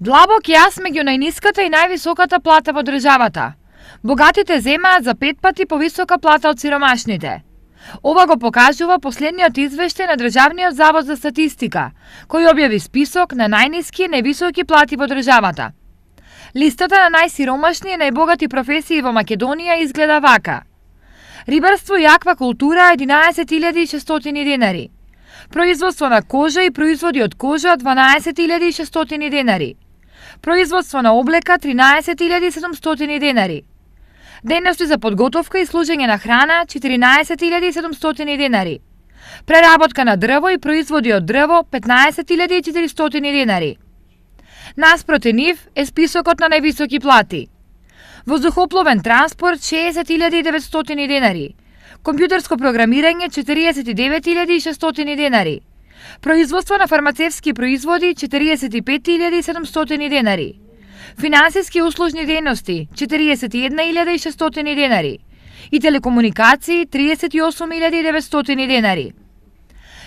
Длабок јас меѓу најниската и највисоката плата во државата. Богатите земаат за 5 пати повисока плата од сиромашните. Ова го покажува последниот извештај на Државниот завод за статистика, кој објави список на најниски и највисоки плати во државата. Листата на најсиромашни и најбогати професии во Македонија изгледа вака. Рибарство и аквакултура 11.600 денари. Производство на кожа и производи од кожа 12.600 денари. Производство на облека 13.700 денари. Дејности за подготовка и служење на храна 14.700 денари. Преработка на дрво и производи од дрво 15.400 денари. Наспроти нив е списокот на највисоки плати. Воздухопловен транспорт 60.900 денари. Компјутерско програмирање 49.600 денари. Производство на фармацевски производи 45.700 денари. Финансиски услужни дејности 41.600 денари и телекомуникации 38.900 денари.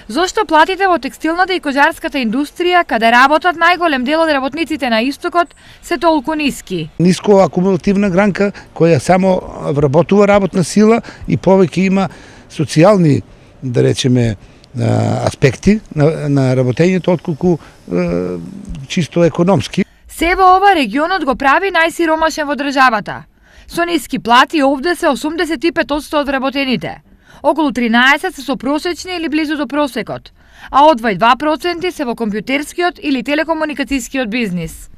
Зошто платите во текстилната и кожарската индустрија, каде работат најголем дел од работниците на истокот, се толку ниски? Ниско акумулативна гранка која само вработува работна сила и повеќе има социјални, да речеме, аспекти на работењето отколку чисто економски. Се во ова регионот го прави најсиромашен во државата. Со ниски плати овде се 85% од вработените. Околу 13 се со просечни или близу до просекот, а одвај 2% се во компјутерскиот или телекомуникацијскиот бизнис.